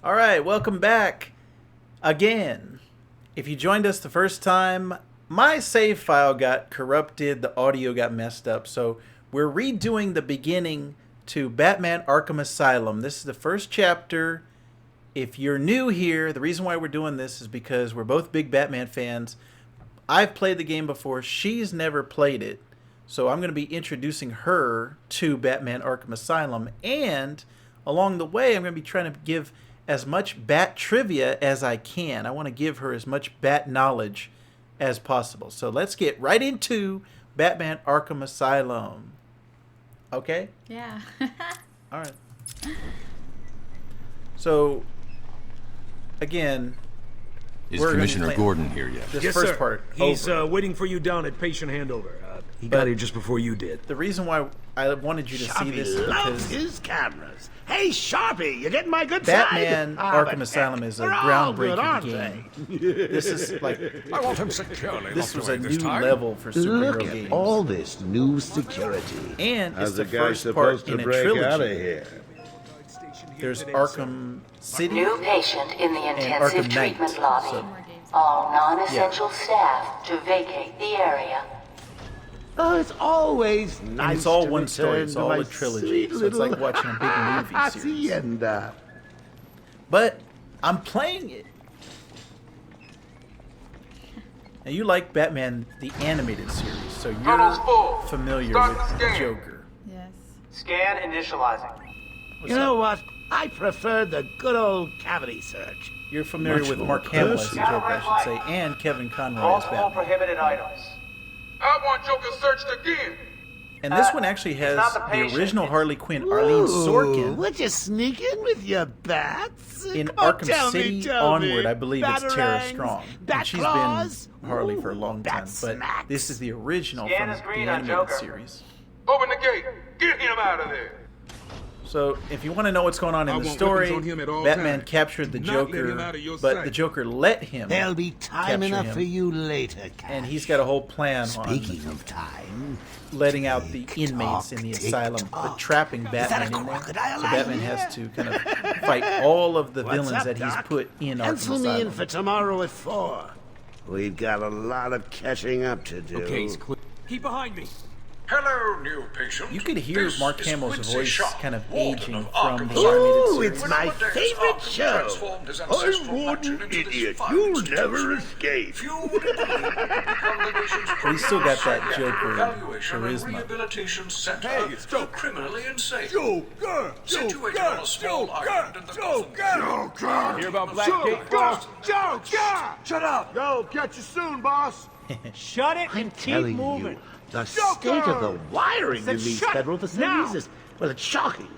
All right, welcome back again. If you joined us the first time, my save file got corrupted, the audio got messed up, so we're redoing the beginning to Batman Arkham Asylum. This is the first chapter. If you're new here, the reason why we're doing this is because we're both big Batman fans. I've played the game before, she's never played it, so I'm going to be introducing her to Batman Arkham Asylum, and along the way, I'm going to be trying to give as much Bat trivia as I can. I want to give her as much Bat knowledge as possible. So let's get right into Batman Arkham Asylum. Okay? Yeah. All right. So, again, Is Commissioner Gordon here yet? this Yes, first sir. part He's over. waiting for you down at patient handover. He got here just before you did. The reason why I wanted you to see this is loves because his cameras. Hey, Sharpie, you getting my good Batman side? Arkham but Asylum is a they're all good, groundbreaking aren't game. they? This is like I want him securely this was locked a away this new time. level for superhero Look at games. all this new security. And it's How's the the guy first supposed part to in a break out of trilogy. here? There's Arkham City. New patient in the intensive Arkham Knight, treatment lobby. so- More games. All non-essential staff to vacate the area. Oh, it's always nice And it's all to one story. return It's to all my a trilogy. sweet So it's like little watching a big movie series. hacienda. But I'm playing it. And you like Batman the animated series, so you're familiar with the Joker. Yes. Scan initializing. What's You know up? what? I prefer the good old cavity search. You're familiar Much with more Mark Hamill as the personal. Joker, I should say, and Kevin Conroy as Multiple Batman. prohibited items. I want Joker searched again. And this one actually has not the the patient, original it's- Harley Quinn, Arlene Sorkin. Would you sneak in with your bats? In Come on, Arkham tell City me, tell onward, me. I believe it's Tara Batarangs, Strong. bat And she's claws? been Harley for a Ooh, long bat time. But smacks. this is the original Scan from is the green on animated Joker. series. Open the gate. Get him out of there. So, if you want to know what's going on in I the want story, weapons on him at all Batman times. captured the Do not let Joker, him out of your but sight. the Joker let him. There'll be time capture enough him. for you later, Cash. And he's got a whole plan Speaking of time, on letting out the inmates in the asylum, but trapping Batman in there. crocodile So Batman eye has to kind of fight all of the What's villains up, that he's Doc? put in Arkham Pencil me in Asylum. for tomorrow at 4. We've got a lot of catching up to do. Okay, he's clear. Keep behind me. Hello, new patient. You could hear This Mark is Hamill's Quincy voice Shaw, kind of Warden aging of from Arkham the Asylum. animated Ooh, series. it's my Whenever Death favorite Arkham show. transformed his ancestral mansion into this fine institution, escape. few would agree to become the nation's But he's still got that psychiatric Joker evaluation and charisma. rehabilitation center for criminally insane. Situated on a small island in the Gotham City. Hear about Blackgate, boss? Shut up. Yo, catch you soon, boss. Shut it I'm and keep telling moving. you, the state of the wiring in these shut federal facilities now. is, well, it's shocking.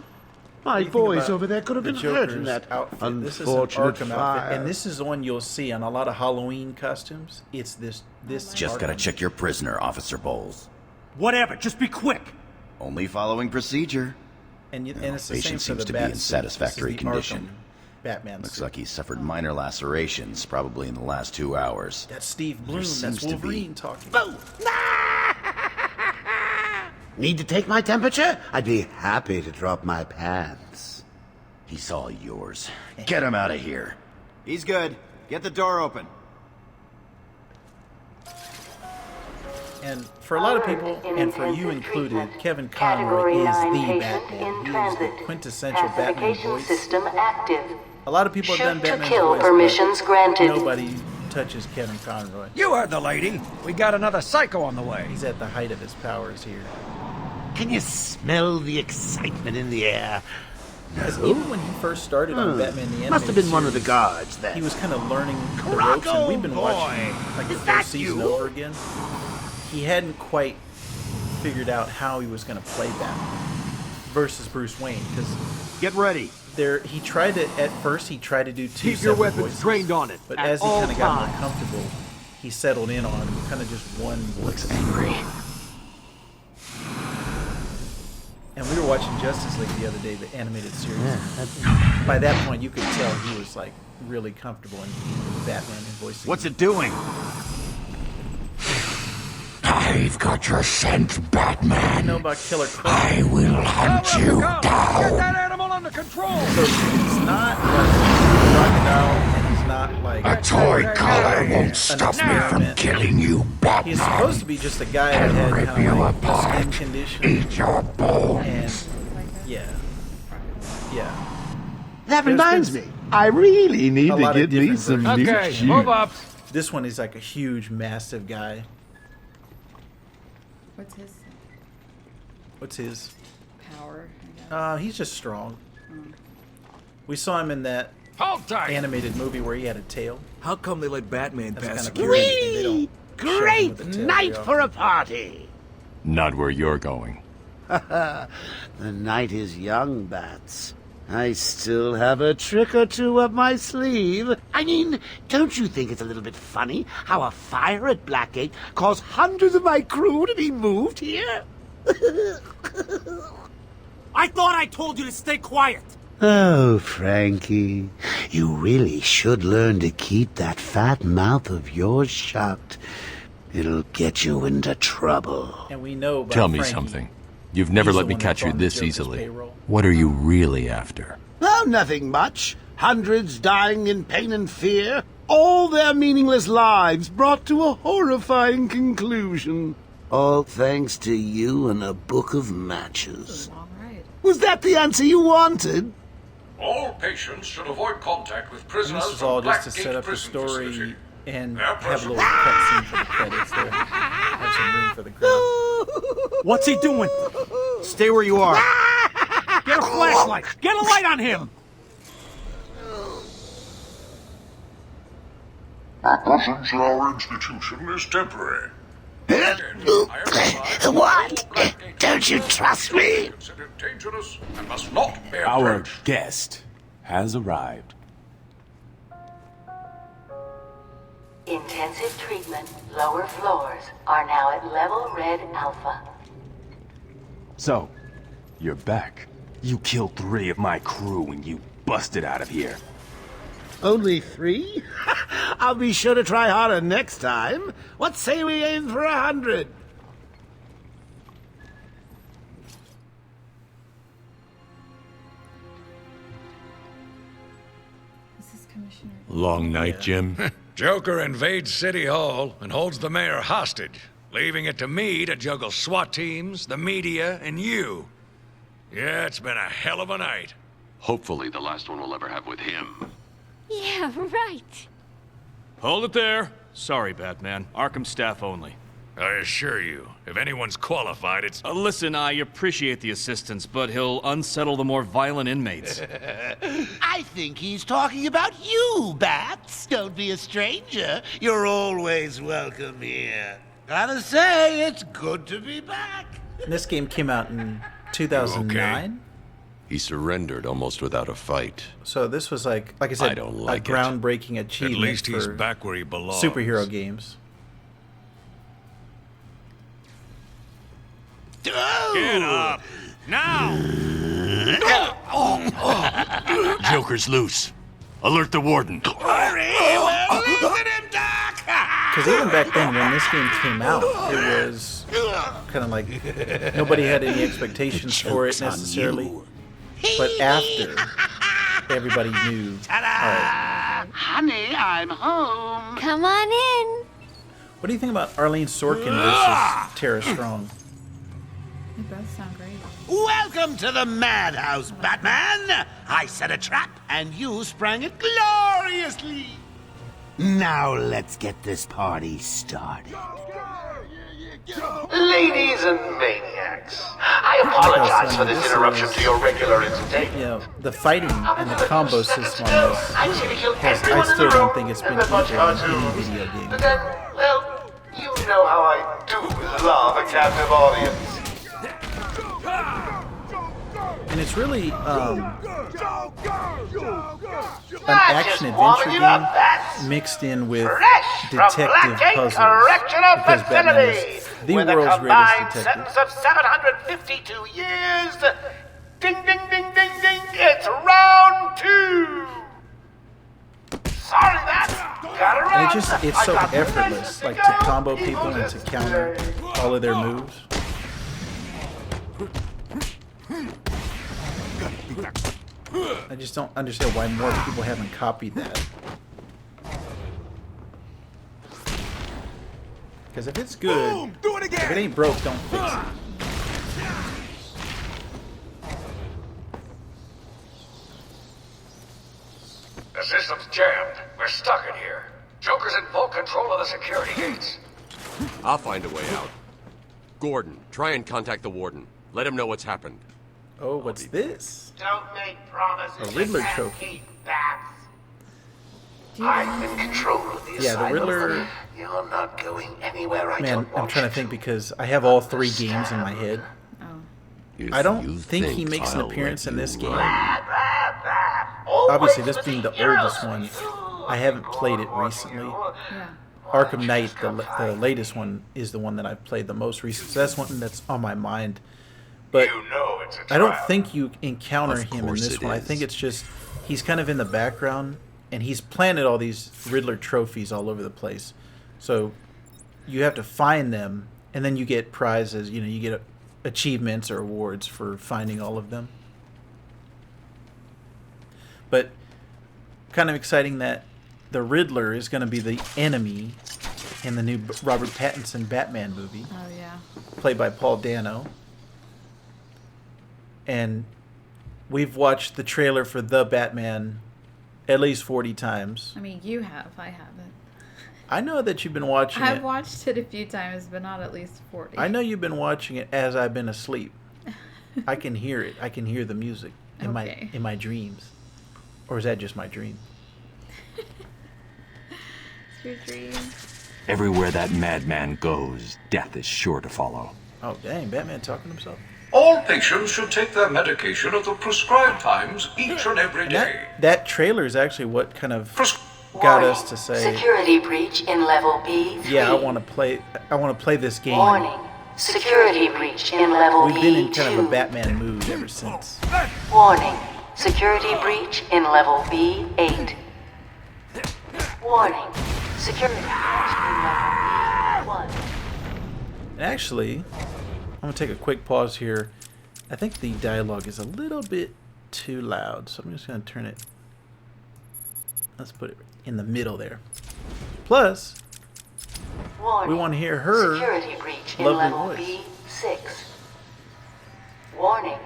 My You think boys about over there could have the been hurt in Joker's that outfit. This is an unfortunate Arkham fire. outfit, and this is the one you'll see on a lot of Halloween costumes. It's this. Just gotta Arkham. check your prisoner, Officer Bowles. Whatever, just be quick. Only following procedure. And it's the same Patient for seems the to be Bat in suit. satisfactory This is the condition. Arkham Batman Looks suit. like he suffered minor lacerations, probably in the last 2 hours. That's Steve There Bloom. seems That's to be- Wolverine talking. Boo! Need to take my temperature? I'd be happy to drop my pants. He's all yours. Get him out of here. He's good. Get the door open. And for a lot of people, and for you included, Kevin Conroy is the Batman. He is the quintessential Batman Classification voice. system active. A lot of people have done Shoot to Batman's kill voice, permissions but granted. nobody touches Kevin Conroy. You heard the lady. We got another psycho on the way. He's at the height of his powers here. Can you smell the excitement in the air? Because even when he first started on Batman the Animated Must have been one of the Series, guards then. he was kind of learning the ropes, and we've been boy. watching like the Is that first season you? over again. He hadn't quite figured out how he was going to play Batman versus Bruce Wayne, because Get ready. he tried to at first he tried to do two Keep your separate weapons voices, trained on it but at as he all kind of got more times. comfortable, he settled in on kind of just one voice. Looks angry. And we were watching Justice League the other day, the animated series. By that point, you could tell he was like really comfortable in Batman and voicing. What's it doing? I've got your scent, Batman. You know about Killer Croc? I will hunt you down. Get that animal under control. So he's not like can't stop me from killing you, Batman. He's supposed to be just a guy that had Rip kind you of like a apart. skin condition. Eat your bones. And yeah. That There's reminds been me. I really need a to lot of get me different some versions. new Okay, shoes. move up. This one is like a huge, massive guy. What's his What's his? power? I guess. He's just strong. We saw him in that Hold tight. animated movie where he had a tail. How come they let Batman That's pass kind of security? curious. They don't show him Great with a tail night very for a often. party. Not where you're going. The night is young, Bats. I still have a trick or two up my sleeve. I mean, don't you think it's a little bit funny how a fire at Blackgate caused hundreds of my crew to be moved here? I thought I told you to stay quiet. Oh, Frankie, you really should learn to keep that fat mouth of yours shut. It'll get you into trouble. And we know about Tell me Frankie. something. You've never He's let the me one catch that's you on the this Joker's easily. payroll. What are you really after? Oh, nothing much. Hundreds dying in pain and fear. All their meaningless lives brought to a horrifying conclusion. All thanks to you and a book of matches. Long ride. Was that the answer you wanted? All patients should avoid contact with And prisoners this is all from just to Blackgate set up the Prison story Facility. and They're have a present. little cutscene for the credits there. Have some room for the credits. What's he doing? Stay where you are. Get a flashlight. Get a light on him. Our presence in our institution is temporary. What? Don't you trust me? Considered dangerous and must not be Our approached. guest has arrived. Intensive treatment, lower floors, are now at level red alpha. So, you're back. You killed 3 of my crew and you busted out of here. Only 3? I'll be sure to try harder next time. What say we aim for 100? This is Commissioner. Long night, Jim. Joker invades City Hall and holds the mayor hostage, leaving it to me to juggle SWAT teams, the media, and you. Yeah, it's been a hell of a night. Hopefully the last one we'll ever have with him. Yeah, right. Hold it there. Sorry, Batman. Arkham staff only. I assure you, if anyone's qualified, it's... Listen, I appreciate the assistance, but he'll unsettle the more violent inmates. I think he's talking about you, Bats. Don't be a stranger. You're always welcome here. Gotta say, it's good to be back. And this game came out in 2009. He surrendered almost without a fight. So this was like I said, I don't like a it. groundbreaking achievement At least he's for back where he belongs. superhero games. Get up! Now! Joker's loose. Alert the warden. Hurry! We're losing him, Doc! Because even back then, when this game came out, it was kind of like nobody had any expectations for it necessarily. But after, everybody knew. All right. Honey, I'm home. Come on in. What do you think about Arlene Sorkin versus Tara Strong? They both sound great. Welcome to the madhouse, Batman! I set a trap, and you sprang it gloriously! Now let's get this party started. Ladies and maniacs, I apologize for this interruption to your regular entertainment. You know, the fighting and the combo system on this, I'm here to kill I everyone in the still don't room think it's been and then watch equal in cartoons. any video game. But then, well, you know how I do love a captive audience. And it's really an That's action just warming adventure you up, game Bats. mixed in with Fresh from detective Blackgate puzzles. Correctional Because Batman Facility, is the with a world's combined greatest detective. sentence of 752 years. Ding, ding, ding, ding, ding. It's round 2. Sorry, Bats. Gotta run. And it's I so got effortless, places like go. to combo people and to counter all of their moves. I just don't understand why more people haven't copied that. Because if it's good, Boom! Do it again! if it ain't broke, don't fix it. The system's jammed. We're stuck in here. Joker's in full control of the security gates. I'll find a way out. Gordon, try and contact the warden. Let him know what's happened. Oh, what's this? Don't make promises A Riddler you can't trophy. keep, Bats. I'm in control of the Yeah, the asylum. Riddler. You're not going anywhere I Man, don't I'm want trying to think because I have all 3 games in my head. I don't think he makes an appearance in this game. Obviously, this being the oldest one, I haven't played it recently. Yeah. Arkham Knight, the latest one, is the one that I've played the most recent. So that's one that's on my mind. But I don't think you encounter him in this one. I think it's just he's kind of in the background, and he's planted all these Riddler trophies all over the place. So you have to find them, and then you get prizes. You know, you get achievements or awards for finding all of them. But kind of exciting that the Riddler is going to be the enemy in the new Robert Pattinson Batman movie. Oh, yeah. Played by Paul Dano. And we've watched the trailer for The Batman at least 40 times. I mean, you have. I haven't. I know that you've been watching I've it. watched it a few times, but not at least 40. I know you've been watching it as I've been asleep. I can hear it. I can hear the music in my dreams. Or is that just my dream? It's your dream. Everywhere that madman goes, death is sure to follow. Oh, dang. Batman talking to himself. All patients should take their medication at the prescribed times each and every day. That trailer is actually what kind of got us to say, Security breach in level B3. yeah, I want to play this game. Warning. Security breach in level We've been in B2. kind of a Batman mood ever since. Warning. Security breach in level B8. Warning. Security breach in level B1. And actually, I'm going to take a quick pause here. I think the dialogue is a little bit too loud, so I'm just going to turn it. Let's put it in the middle there. Plus, Warning. we want to hear her Security breach in lovely level voice. B6. Warning.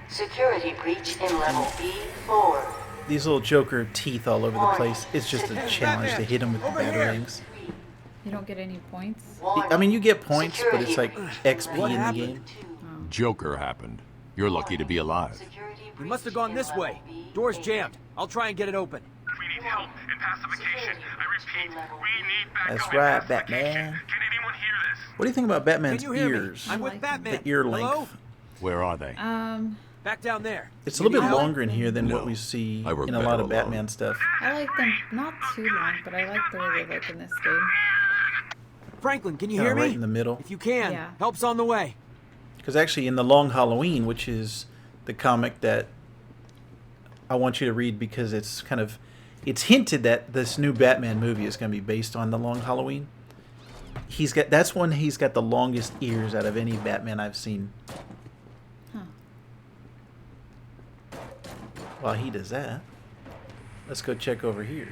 Security breach in level B4. These little Joker teeth all over the place. It's just a challenge to hit him with the batarangs. You don't get any points? I mean, you get points, but it's like XP in the game. Joker happened. You're lucky to be alive. We must have gone this way. Door's jammed. I'll try and get it open. We need help and pacification. I repeat, we need backup. That's right, Batman. Can anyone hear this? What do you think about Batman's Can you hear me? ears? I'm with Batman. The ear Hello? length. Where are they? Back down there. It's a little bit longer in here than what we see I work in a lot better of alone. Batman stuff. I like them not too long, but I like the way they look in this game. Franklin, can you Kinda hear me? right in the middle. If you can, Yeah. help's on the way. Because actually, in The Long Halloween, which is the comic that I want you to read because it's kind of... It's hinted that this new Batman movie is going to be based on The Long Halloween. That's when he's got the longest ears out of any Batman I've seen. Huh. While he does that, let's go check over here.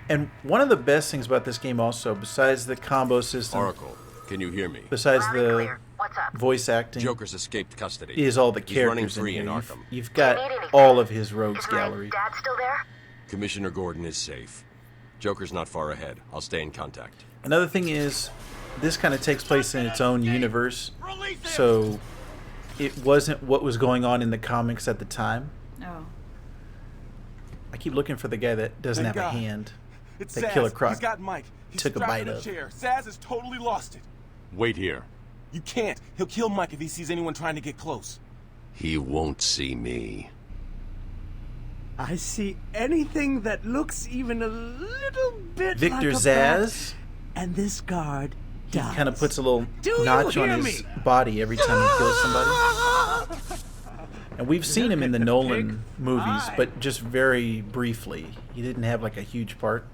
And one of the best things about this game also, besides the combo system... Oracle, can you hear me? Besides the voice acting... Joker's escaped custody. Is all the He's running characters in free here. in Arkham. You've got all of his rogues gallery. Dad still there? Commissioner Gordon is safe. Joker's not far ahead. I'll stay in contact. Another thing is, this kind of takes place in its own universe, so it wasn't what was going on in the comics at the time. Oh. I keep looking for the guy that doesn't Thank have God. a hand. It's That Zaz. Killer Croc He's got Mike. He's took a strapped bite in of. Chair. Zaz has totally lost it. Wait here. You can't. He'll kill Mike if he sees anyone trying to get close. He won't see me. I see anything that looks even a little bit Victor like a bat, Zaz, and this guard he dies. kind of puts a little Do you notch on hear his me? body every time he kills somebody. And we've seen him in the Nolan movies, but just very briefly. He didn't have like a huge part.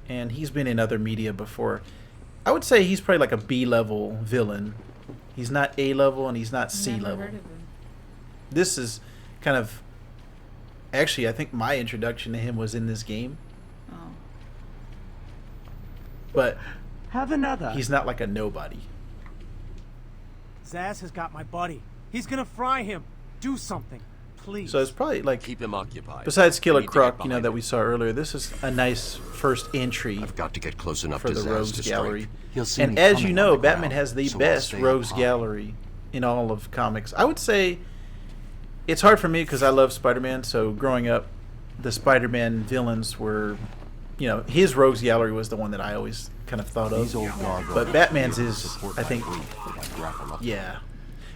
And he's been in other media before. I would say he's probably like a B-level villain. He's not A-level and he's not C-level. Never heard of him. This is kind of... Actually, I think my introduction to him was in this game. Oh. but Have another. he's not like a nobody. Zsasz has got my buddy. He's gonna fry him. Do something, please. So it's probably like, keep him occupied. besides Killer I need to Croc, get you know, behind that him. we saw earlier, this is a nice first entry I've got to get close enough for to the Zsasz Rogues to Gallery. strike. He'll see And me as you coming know, on the Batman ground, has the so I'll best stay up Rogues high. Gallery in all of comics. I would say it's hard for me because I love Spider-Man. So growing up, the Spider-Man villains were, you know, his Rogues Gallery was the one that I always kind of thought of. These old gargoyles But Batman's here to is, support I my think, grief with my grapple up. yeah.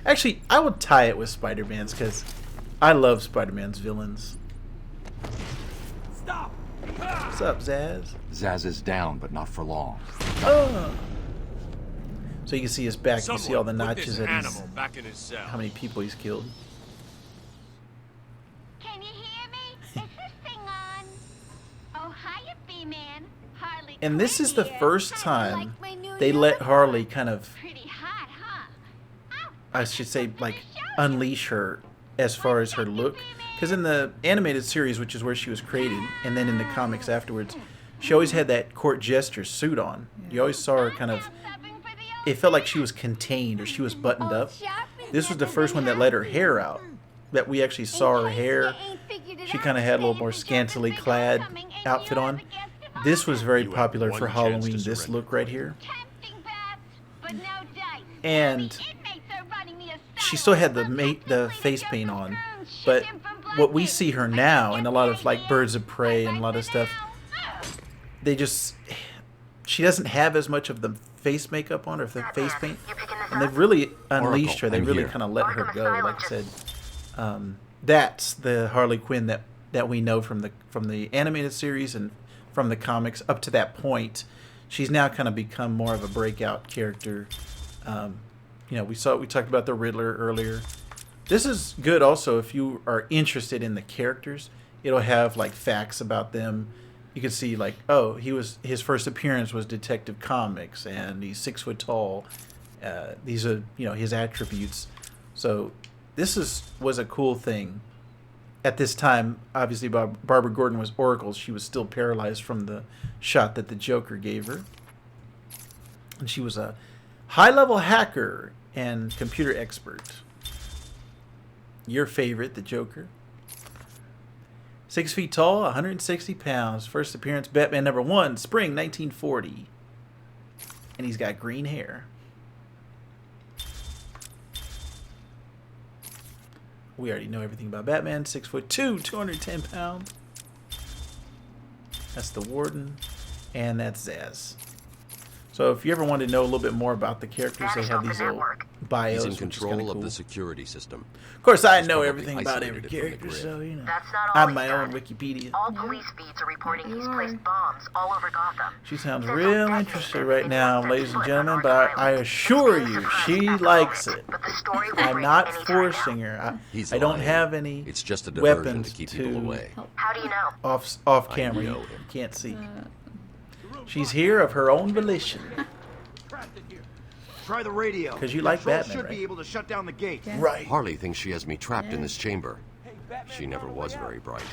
Actually, I would tie it with Spider-Man's because I love Spider-Man's villains. Stop! What's up, Zsasz? Zsasz is down, but not for long. Oh. So you can see his back. You see all the Someone put notches this that he's, animal back in his cell. how many people he's killed. Can you hear me? Is this thing on? Oh, hiya, B-Man. Harley And this Quinn is the here. first How do you time like my new they let uniform? Harley kind of, Pretty hot, huh? I should say, like, unleash her as far as her look. Because in the animated series, which is where she was created, and then in the comics afterwards, she always had that court jester suit on. You always saw her kind of, it felt like she was contained or she was buttoned up. This was the first one that let her hair out. That we actually saw her hair. She kind of had a little more scantily clad outfit on. This was very popular for Halloween, this look right here. And she still had the face paint on, but what we see her now in a lot of like Birds of Prey and a lot of stuff, she doesn't have as much of the face makeup on or the face paint, and they've really unleashed her. They I'm really here. kind of let her go. Like I said, that's the Harley Quinn that we know from the animated series and from the comics up to that point. She's now kind of become more of a breakout character. You know, we talked about the Riddler earlier. This is good also if you are interested in the characters. It'll have like facts about them. You can see like, oh, his first appearance was Detective Comics, and he's 6 foot tall. These are, you know, his attributes. So this was a cool thing. At this time, obviously, Barbara Gordon was Oracle. She was still paralyzed from the shot that the Joker gave her, and she was a high-level hacker and computer expert. Your favorite, the Joker. 6 feet tall, 160 pounds. First appearance, Batman #1, spring 1940. And he's got green hair. We already know everything about Batman. 6'2", 210 pounds. That's the Warden. And that's Zsasz. So if you ever want to know a little bit more about the characters, they have these little bios. He's in which is kinda control of cool. the security system. Of course, I He's know probably everything about every isolated from the character, grid. so, you know. That's not all I'm my he's own done. Wikipedia. All police feeds are reporting he's placed bombs all over Gotham. She sounds real interested right now, ladies and gentlemen, but I assure you, she likes it. I'm not forcing her. I don't have any It's just a diversion weapons to keep people away. How do you know? off camera. You can't see. She's here of her own volition. Try the radio. 'Cause you like Control Batman, should right? be able to shut down the gate. Right. Harley thinks she has me trapped in this chamber. She never was very bright.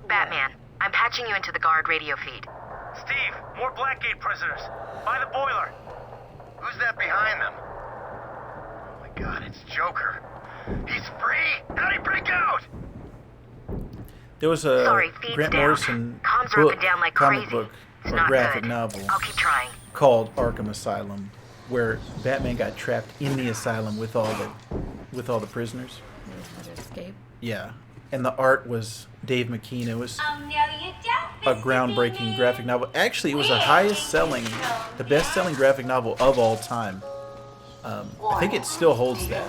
Batman, I'm patching you into the guard radio feed. Steve, more Blackgate prisoners. By the boiler. Who's that behind them? Oh my god, it's Joker. He's free! How'd he break out? There was a Sorry, feed's Grant down. Morrison Comms are up book, and down like comic crazy. book, It's or not graphic good. novel I'll keep trying. called Arkham Asylum, where Batman got trapped in the asylum with all the prisoners. How to escape. Yeah, and the art was Dave McKean. It was a groundbreaking graphic novel. Actually, it was the the best-selling graphic novel of all time. I think it still holds that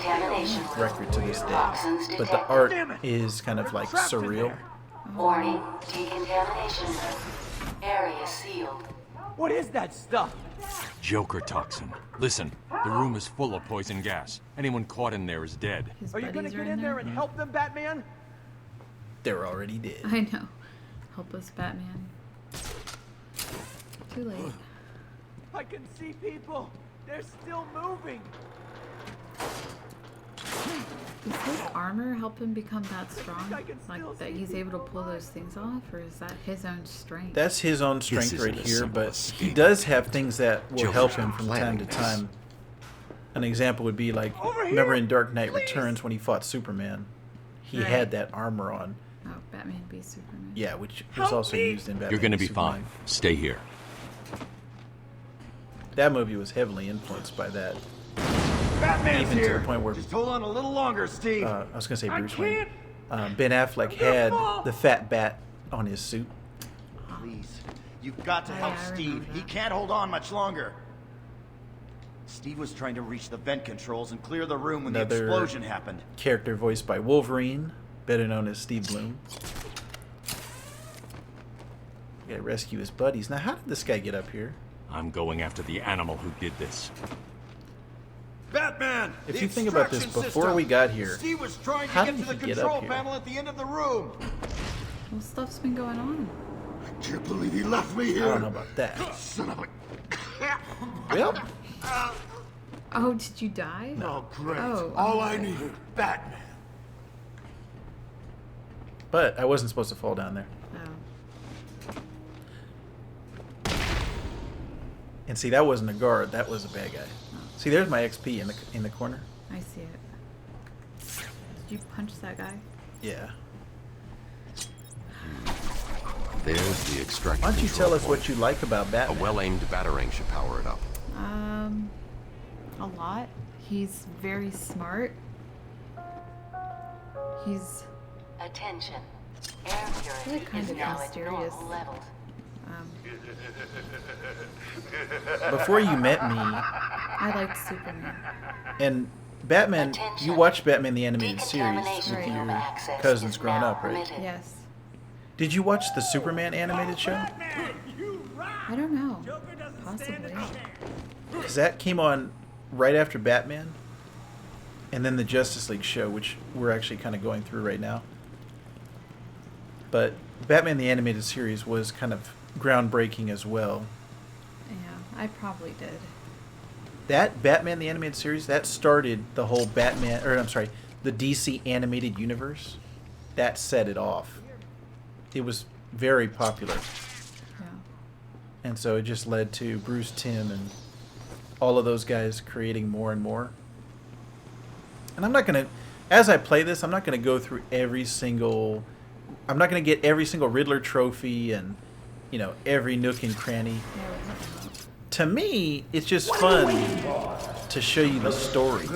record to this day. But the art is kind of like surreal. Warning, decontamination. Area sealed. What is that stuff? Joker toxin. Listen, the room is full of poison gas. Anyone caught in there is dead. Are you gonna get in there and help them, Batman? They're already dead. I know. Helpless Batman. Too late. I can see people. They're still moving. Does his armor help him become that strong? Like that he's able to pull those things off, or is that his own strength? That's his own strength right here, but he does have things that will help him from time to time. An example would be like, remember in Dark Knight Returns when he fought Superman? He had that armor on. Oh, Batman v Superman. Yeah, which was also used in Batman. You're gonna v be Superman. fine. Stay here. That movie was heavily influenced by that. Batman's Even here. to the point where Just hold on a little longer, Steve. I was gonna say Bruce Wayne. Ben Affleck had the fat bat on his suit. Please, you've got to help Steve. He can't hold on much longer. Steve was trying to reach the vent controls and clear the room when the explosion happened. Character voiced by Wolverine, better known as Steve Bloom. You gotta rescue his buddies. Now, how did this guy get up here? I'm going after the animal who did this. Batman! If you think about this, before we got here, Steve was trying how to did get to he the get control up here? panel at the end of the room. Well, stuff's been going on. I can't believe he left me I here. don't know about that. Son of a... Well, Oh, did you die? Oh, great. Oh, All I needed, Batman. but I wasn't supposed to fall down there. Oh. And see, that wasn't a guard. That was a bad guy. See, there's my XP in the corner. I see it. Did you punch that guy? Yeah. There's the extraction. Why don't you control tell us point. what you like about Batman? A well-aimed batarang should power it up. A lot. He's very smart. He's Attention. Air purity kind is of now at mysterious. normal levels. Before you met me, I liked Superman. and Batman, you watched Batman the Animated Series Decontamination with room your access cousins is growing now up, right? permitted. Yes. Did you watch the Superman animated show? I don't know. Possibly. Because that came on right after Batman, and then the Justice League show, which we're actually kind of going through right now. But Batman the Animated Series was kind of groundbreaking as well. Yeah, I probably did. That Batman the Animated Series, that started the whole Batman, or I'm sorry, the DC animated universe. That set it off. It was very popular. Yeah. And so it just led to Bruce Timm and all of those guys creating more and more. And I'm not going to, as I play this, I'm not going to go through every single, I'm not going to get every single Riddler trophy and, you know, every nook and cranny. To me, it's just fun to show you the story.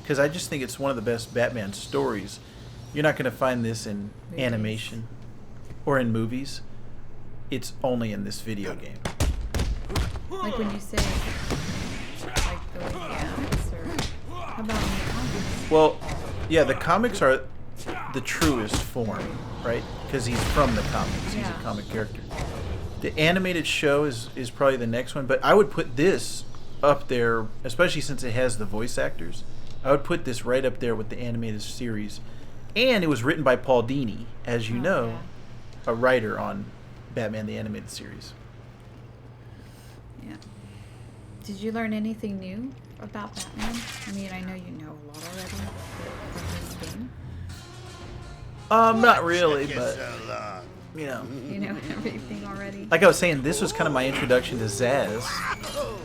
Because I just think it's one of the best Batman stories. You're not going to find this in animation or in movies. It's only in this video game. Like when you say, like the way comics, or how about in the comics? Well, yeah, the comics are the truest form, right? Because he's from the comics. He's a comic character. The animated show is probably the next one, but I would put this up there, especially since it has the voice actors. I would put this right up there with the animated series. And it was written by Paul Dini, as you know, a writer on Batman the Animated Series. Yeah. Did you learn anything new about Batman? I mean, I know you know a lot already from this game. Not really, but you know. You know everything already. Like I was saying, this was kind of my introduction to Zaz.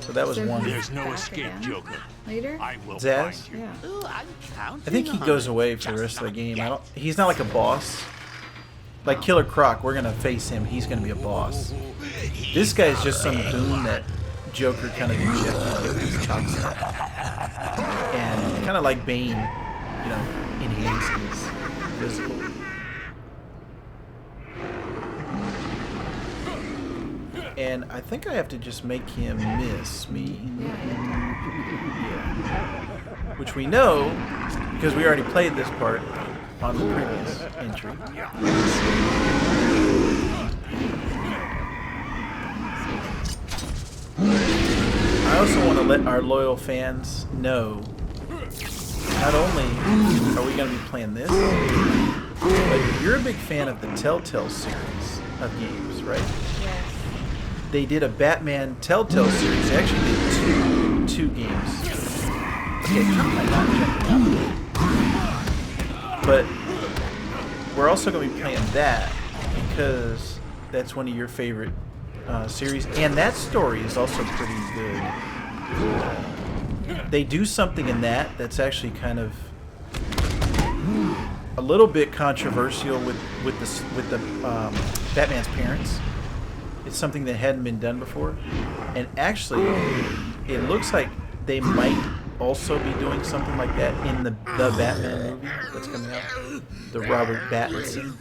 So that was So one. he's There's no back escape, again? Joker. Later? I will Zaz? find you. Yeah. I think he goes away for the rest of the game. He's not like a boss. Like Killer Croc, we're gonna face him. He's gonna be a boss. This guy is just some goon that Joker kind of injected with his toxin, and kind of like Bane, you know, enhanced his physical. And I think I have to just make him miss me. Yeah. Which we know because we already played this part on the previous entry. I also want to let our loyal fans know not only are we going to be playing this, but you're a big fan of the Telltale series of games, right? Yes. They did a Batman Telltale series. They actually did two games. sketchy. You might not check it out. But we're also going to be playing that because that's one of your favorite series, and that story is also pretty good. They do something in that that's actually kind of a little bit controversial with the Batman's parents. It's something that hadn't been done before, and actually, it looks like they might also be doing something like that in the Batman movie that's coming out, the Robert Pattinson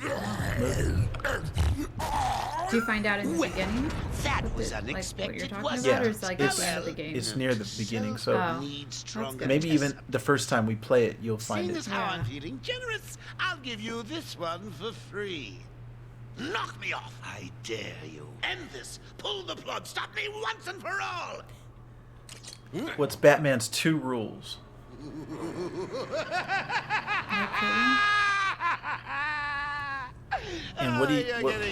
movie. Do you find out in the beginning? That was unexpected. Like what you're talking Yeah, about, or is it like at the end of the game? It's near the beginning, so Oh. maybe even the first time we play it, you'll find Seeing it. as how I'm feeling generous, I'll give you this one for free. Knock me off, I dare you. End this. Pull the plug. Stop me once and for all. What's Batman's 2 rules? And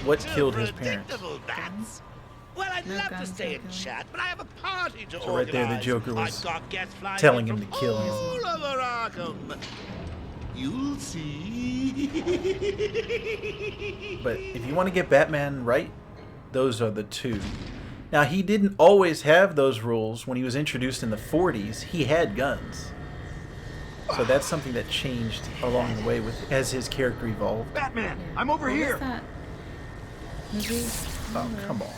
what killed his parents? Bats. Well, I'd love to stay and chat, but I have a party to So right there, the organize. Joker was I've got guests flying telling in him to from kill him. all over Arkham. You'll see. But if you want to get Batman right, those are the 2. Now, he didn't always have those rules. When he was introduced in the 40s, he had guns. So that's something that changed along the way as his character evolved. Batman, I'm over here. Was that movie? Oh, come on.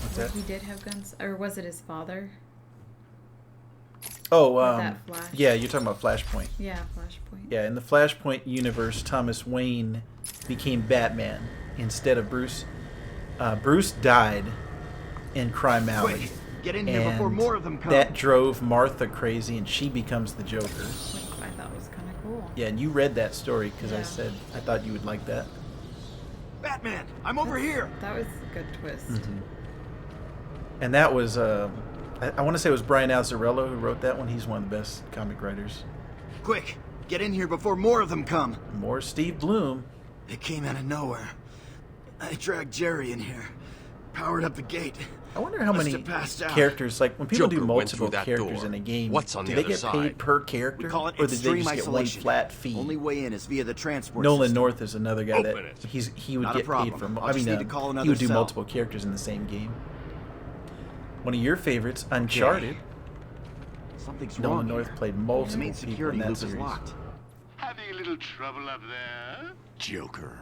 What's Where that? he did have guns, or was it his father? Oh, that Flash? yeah, you're talking about Flashpoint. Yeah, Flashpoint. Yeah, in the Flashpoint universe, Thomas Wayne became Batman instead of Bruce. Bruce died in Crime Alley. Quick, get in here before more of them come. That drove Martha crazy, and she becomes the Joker. Which I thought was kind of cool. Yeah, and you read that story because I Yeah. said I thought you would like that. Batman, I'm over here. That was a good twist. And that was, I want to say it was Brian Azzarello who wrote that one. He's one of the best comic writers. Quick, get in here before more of them come. More Steve Bloom. It came out of nowhere. I dragged Jerry in here, powered up the gate. I wonder how Must many have passed out. characters, like when people Joker do went multiple through that characters door. in a game, What's on do the they other get side? paid per character? We call it or do they extreme just get one isolation. flat fee? Only way in is via the transport Nolan system. North is another guy that Open it. he would Not a get paid problem. for. I'll just need to call he another would do cell. multiple characters in the same game. One of your favorites, Uncharted. Something's Nolan wrong North here. played The multiple main people security in that loop is series. locked. Having a little trouble up there? Joker.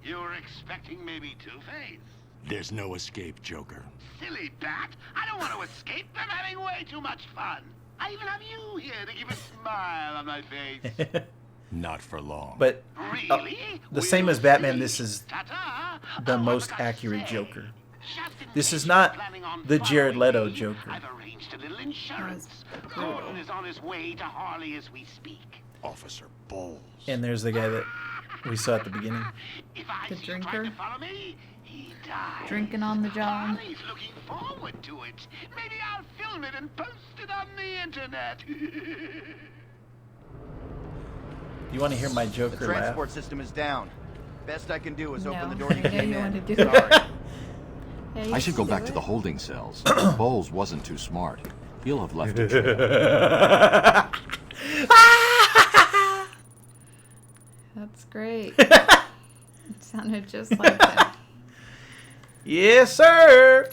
You were expecting maybe Two-Face? There's no escape, Joker. Silly bat! I don't want to escape. I'm having way too much fun. I even have you here to give a smile on my face. Not for long. But Really? the same as Batman, this is the most accurate Joker. This is not the Jared Leto Joker. I've arranged a little insurance. Gordon is on his way to Harley as we speak. Officer Bowles. And there's the guy that we saw at the beginning. If I The see him trying drinker? to follow me, he dies. Drinking on the job. Harley's looking forward to it. Maybe I'll film it and post it on the internet. You want to hear my The Joker laugh? transport system is down. Best I can do is open the No, door I you know came you in. wanted to do Sorry. Yeah, you I should can go back do to the it. holding cells. Bowles wasn't too smart. He'll have left a trail. That's great. It sounded just like that. Yes, sir.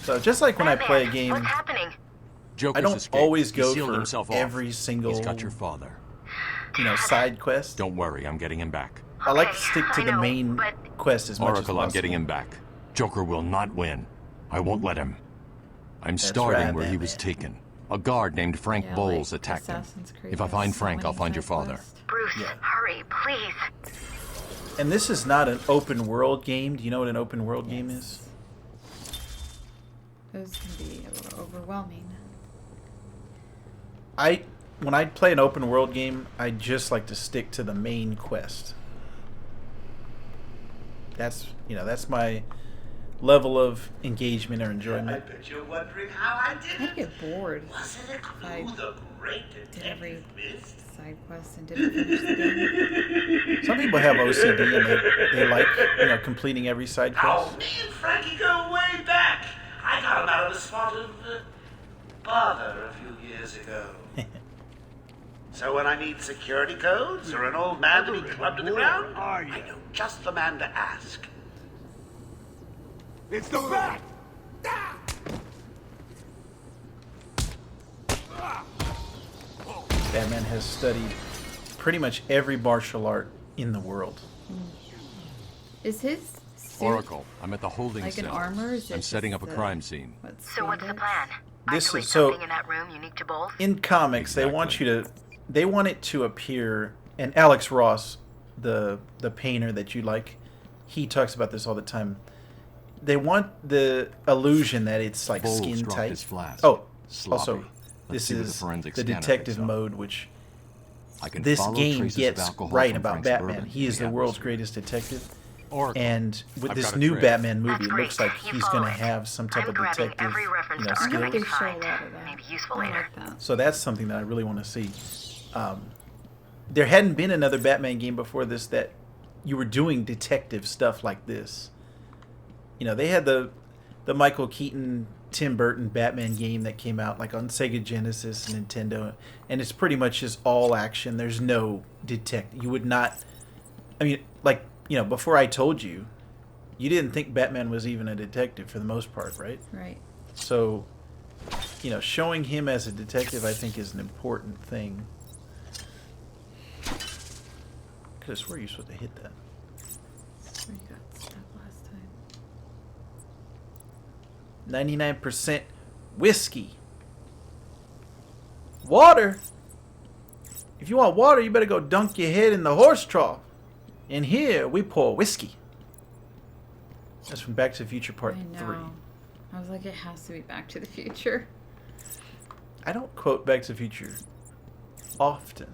So just like when I play a game, What's happening? Joker's I don't escaped. always He go sealed for himself off. every single, He's got your father. side quest. Don't worry, I'm getting him back. I like to stick to I the know, main but- quest as much as Oracle, possible. I'm getting him back. Joker will not win. I won't let him. I'm starting right, where he was Batman. taken. A guard named Frank Yeah, Bowles like attacked him. Assassin's Creed If I has find so Frank, I'll many find your side father. quests. Bruce, Yeah. hurry, please. And this is not an open world game. Do you know what an open world game is? Those can be a little overwhelming. When I play an open world game, I just like to stick to the main quest. That's my level of engagement or enjoyment. bet you're wondering how I did I'd get bored Wasn't it if I the great did every detective missed? side quest and didn't finish the game. Some people have OCD and they like completing every side Oh, quest. me and Frankie go way back. I got fallen out of a spot of bother a few years ago. So when I need security codes or an old man to be clubbed to the ground, I know just the man to ask. It's the bat! Batman has studied pretty much every martial art in the world. Is his suit Oracle, I'm at the holding like an center. armor? Or is it I'm setting just up a the- crime scene. So what's the plan? This Isolate is so something in that room unique to both? in comics they want it to appear, and Alex Ross, the painter that you like, he talks about this all the time. They want the illusion that it's like Bowl skin struck tight. his flask. Oh, Sloppy. also Let's this see what the is forensic the scanner detective picks up. mode, which I can this follow game traces of gets alcohol right from about Frank's Batman. bourbon He in is the the world's atmosphere. greatest detective. Oracle, And with I've this got a new trick. Batman movie, That's it great. looks like You he's follow going to it. have some type I'm of grabbing detective, every reference to I Arkham think they we show a find. lot of that. Maybe useful I later. like that. So that's something that I really want to see. There hadn't been another Batman game before this that you were doing detective stuff like this. You know, they had the Michael Keaton, Tim Burton Batman game that came out like on Sega Genesis and Nintendo, and it's pretty much just all action. There's no detective. You would not. I mean, like, you know, before I told you, you didn't think Batman was even a detective for the most part, right? Right. So, you know, showing him as a detective, I think, is an important thing. Could have swore you were supposed to hit that. Where you got stuck last time. 99% whiskey. Water? If you want water, you better go dunk your head in the horse trough. In here, we pour whiskey. That's from Back to the Future Part I 3. know. I was like, it has to be Back to the Future. I don't quote Back to the Future often.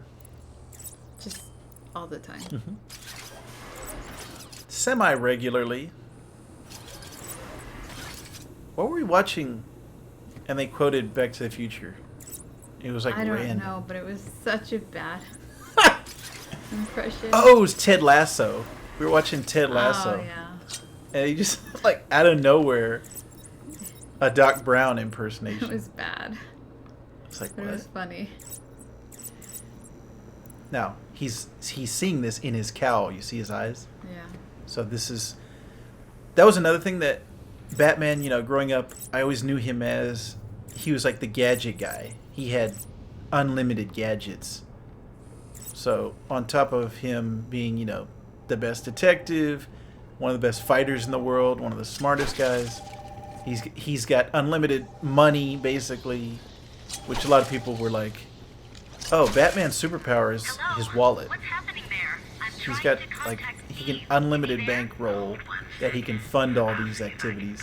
Just all the time. Mm-hmm. Semi-regularly. What were we watching? And they quoted Back to the Future. It was like I don't random. know, but it was such a bad impression. Oh, it was Ted Lasso. We were watching Ted Lasso. Oh, yeah. And he just, like, out of nowhere, a Doc Brown impersonation. It was bad. It's like, But what? it was funny. Now, he's seeing this in his cowl. You see his eyes? Yeah. So this is... That was another thing that Batman, you know, growing up, I always knew him as... He was like the gadget guy. He had unlimited gadgets. So, on top of him being, you know, the best detective, one of the best fighters in the world, one of the smartest guys, he's got unlimited money, basically, which a lot of people were like, oh, Batman's superpower is his wallet. He's got, like, he can unlimited bankroll that he can fund all these activities.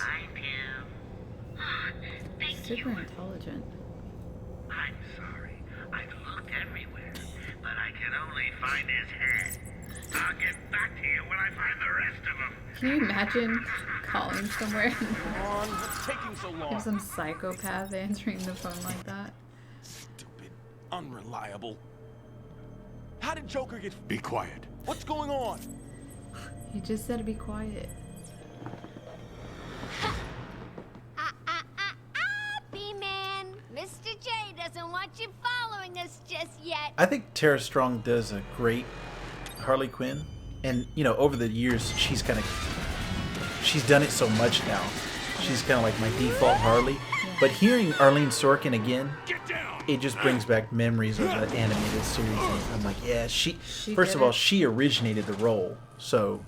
Super intelligent. I'm sorry. I've looked everywhere, but I can only find his head. I'll get back to you when I find the rest of them. Can you imagine calling somewhere? Come on, what's taking so long? There's some psychopath answering the phone like that. Stupid, unreliable. How did Joker get... Be quiet. What's going on? He just said to be quiet. B-Man, Mr. J doesn't want you following us just yet. I think Tara Strong does a great Harley Quinn. And, you know, over the years, she's done it so much now. She's kind of like my default Harley. But hearing Arlene Sorkin again, it just brings back memories of the animated series. And I'm like, yeah, she first of all, she originated the role. So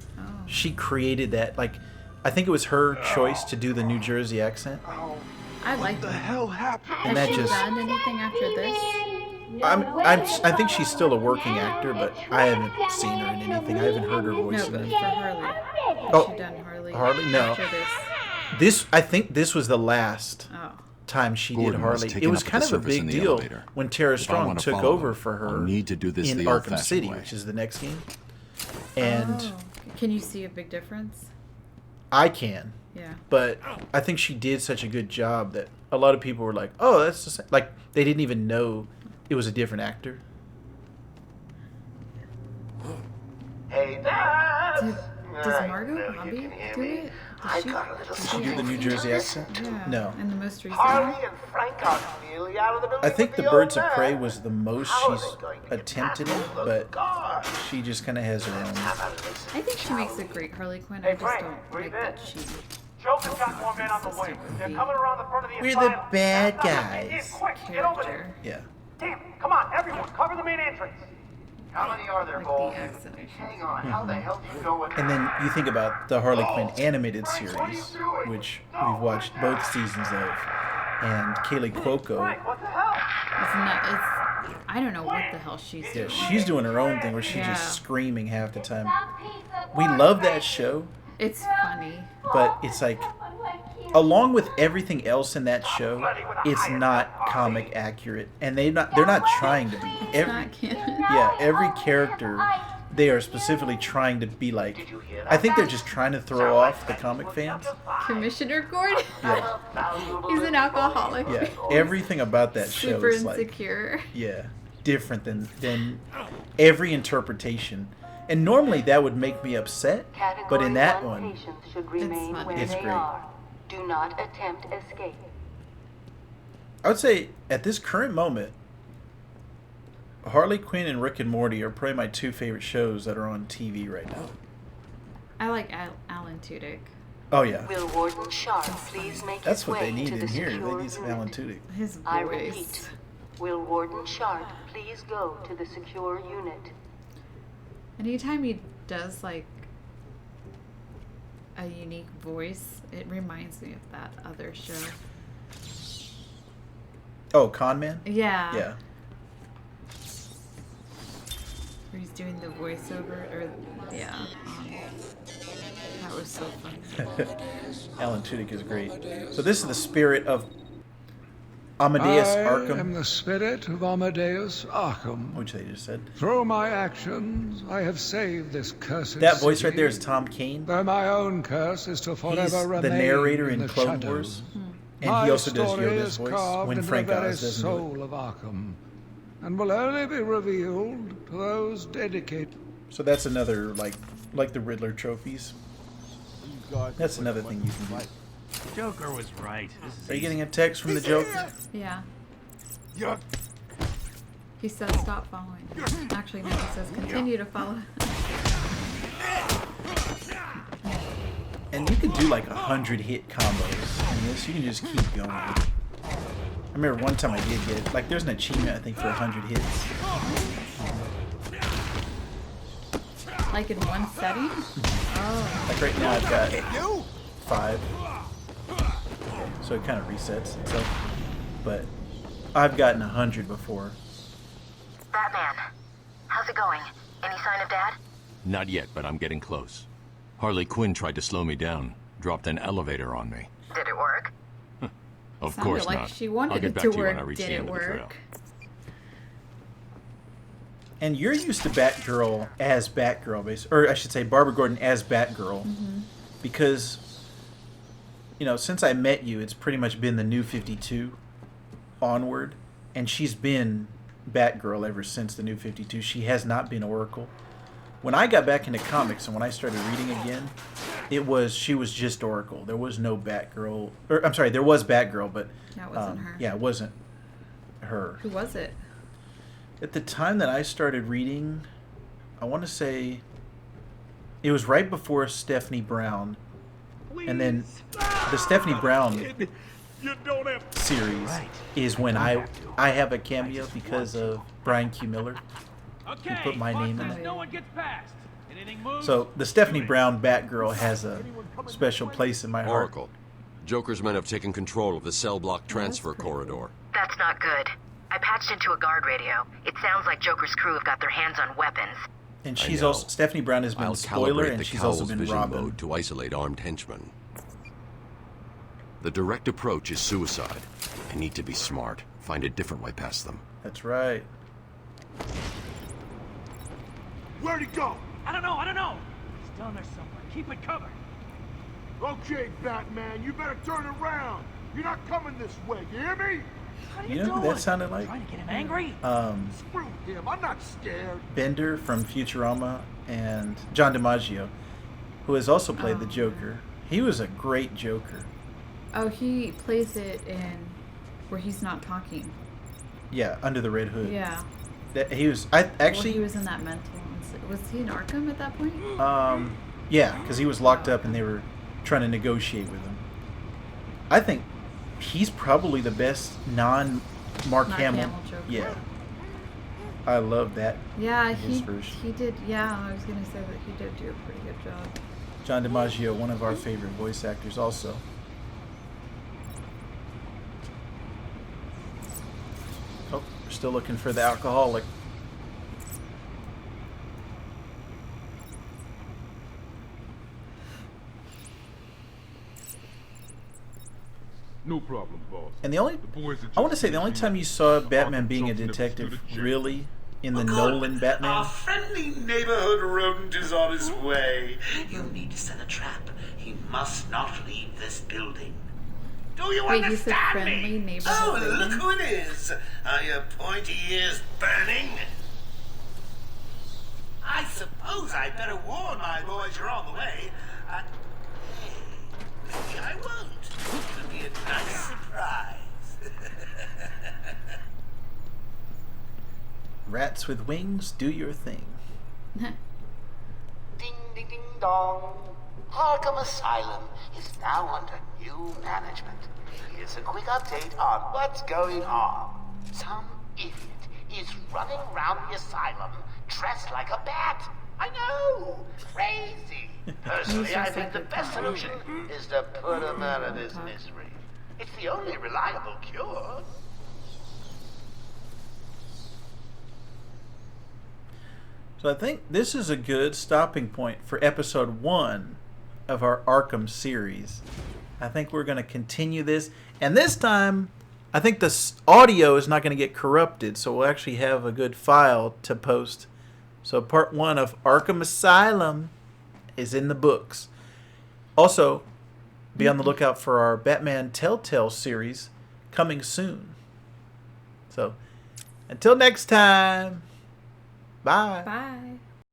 she created that. Like, I think it was her choice to do the New Jersey accent. I like What the hell happened? And Has that she just... done anything after this? I think she's still a working actor, but I haven't seen her in anything. I haven't heard her voice No, in but anything. for Harley. Has Oh, she done Harley? Harley? No. After this? I think this was the last time she Gordon did was Harley. taken It was up at kind the of a surface in big the deal elevator. when Tara If I Strong want to took follow over him, for her I'll need to do this in the Arkham old-fashioned City, way. which is the next game. And Oh. Can you see a big difference? I can. Yeah. But I think she did such a good job that a lot of people were like, "Oh, that's the same." Like they didn't even know it was a different actor. Hey, Dad! Does Margot Robbie do it? I got a little Did she do the New Jersey accent? Yeah. No. And the most recent Harley one? and Frank are nearly out of the building. I think the with Birds old of Prey man. was the most How are she's they going to get attempted past it, those but guards? she just kind of has her own. I think she makes a great Harley Quinn. I just don't like that she. Joker's got more men on the way. They're coming around the front of the We're asylum. the bad Get in, guys. quick, get over there. Yeah. Damn, come on, everyone, cover the main entrance. How many are there, Like Bull? the accent. Hang on, how the hell do you know what... And then you think about the Harley Quinn animated series, which we've watched both seasons of, and Kaylee Cuoco. What the hell? It's not. It's. I don't know what the hell she's Yeah, doing. she's doing her own thing where she's Yeah. just screaming half the time. We love that show, It's funny. but it's like, along with everything else in that show, it's not comic accurate, and they're not trying to be. It's not canon. Yeah, every character, they are specifically trying to be like. I think they're just trying to throw off the comic fans. Commissioner Gordon. Yeah, He's an alcoholic. yeah. Everything about that show Super is like, insecure. yeah, different than every interpretation. And normally that would make me upset, but in that one, Patients should remain where it's they great. are. Do not attempt escape. I would say at this current moment, Harley Quinn and Rick and Morty are probably my two favorite shows that are on TV right now. I like Alan Tudyk. Oh yeah, Will Warden Sharp please make that's his what way they need to the in here. They secure need some unit. Alan Tudyk. His I voice. repeat, will Warden Sharp please go to the secure unit? Anytime he does like a unique voice, it reminds me of that other show. Oh, Con Man? Yeah. Yeah. Where he's doing the voiceover, or yeah. That was so fun. Alan Tudyk is great. So this is the spirit of Amadeus I Arkham, am the spirit of Amadeus Arkham. which they just said. Through my actions, I have saved this cursed That voice right city, there is Tom Kane. though my own curse is to forever He's the remain narrator in in the Clone shadows. Wars. And My he also does story Yoda's is voice carved when into Frank the very Oz doesn't do it. soul of Arkham, and will only be revealed to those dedicated. So that's another, like the Riddler trophies. That's another thing you can do. Joker was right. Are you getting a text from the Joker? Yeah. Yeah. He says stop following. Actually, no, he says continue to follow. And you can do like 100 hit combos in this. You can just keep going. I remember one time I did get it. Like there's an achievement I think for 100 hits. Like in one setting? Oh. Like right now I've got 5. So it kind of resets itself. But I've gotten 100 before. Batman, how's it going? Any sign of Dad? Not yet, but I'm getting close. Harley Quinn tried to slow me down, dropped an elevator on me. Did it work? Of Sounded course like not. she wanted I'll get it back to to you when I work. reach Did the it end of the trail. work? And you're used to Batgirl as Batgirl, basically. Or I should say Barbara Gordon as Batgirl. Mm-hmm. Because, you know, since I met you, it's pretty much been the New 52 onward. And she's been Batgirl ever since the New 52. She has not been Oracle. When I got back into comics and when I started reading again, she was just Oracle. There was no Batgirl. Or, I'm sorry, there was Batgirl, but... That wasn't her. Yeah, it wasn't her. Who was it? At the time that I started reading, I want to say it was right before Stephanie Brown. And then the Stephanie Brown series is when I have a cameo because of Brian Q. Miller. He put my name in it. No one gets past. Anything moves? So the Stephanie Brown Batgirl has a special place in my heart. Oracle. Joker's men have taken control of the cell block transfer corridor. That's not good. I patched into a guard radio. It sounds like Joker's crew have got their hands on weapons. And she's also Stephanie Brown has been I'll Spoiler, calibrate and the she's also Cowl's been vision Robin. mode to isolate armed henchmen. The direct approach is suicide. I need to be smart. Find a different way past them. That's right. Where'd he go? I don't know. He's down there somewhere. Keep it covered. Okay, Batman, you better turn around. You're not coming this way, you hear me? What are You you know doing? who that sounded like? Trying to get him angry? Screw him, I'm not scared. Bender from Futurama and John DiMaggio, who has also played the Joker. He was a great Joker. Oh, he plays it in where he's not talking. Yeah, Under the Red Hood. Yeah. He was. I actually. Well, he was in that mental. Was he in Arkham at that point? Yeah, because he was locked up and they were trying to negotiate with him. I think he's probably the best non-Mark Hamill. Joker. Yeah. I love that. Yeah, he did. Yeah, I was gonna say that he did do a pretty good job. John DiMaggio, one of our favorite voice actors, also. Oh, we're still looking for the alcoholic. No problem, boss. And the only, I want to say the only time you saw Batman being a detective really in the Nolan Batman. Our friendly neighborhood rodent is on his way. You need to set a trap. He must not leave this building. Do you Wait, understand you said friendly me? neighborhood Oh, rodent? look who it is. Are your pointy ears burning? I suppose I'd better warn my boys you're on the way. Hey, maybe I won't. It'll be a nice surprise. Rats with wings, do your thing. Ding, ding, ding, dong. Arkham Asylum is now under new management. Here's a quick update on what's going on. Some idiot is running around the asylum dressed like a bat. I know! Crazy! Personally, I think the best solution is to put him out of his misery. It's the only reliable cure. So I think this is a good stopping point for episode 1 of our Arkham series. I think we're going to continue this. And this time, I think the audio is not going to get corrupted. So we'll actually have a good file to post. So part 1 of Arkham Asylum is in the books. Also, be on the lookout for our Batman Telltale series coming soon. So, until next time, bye. Bye.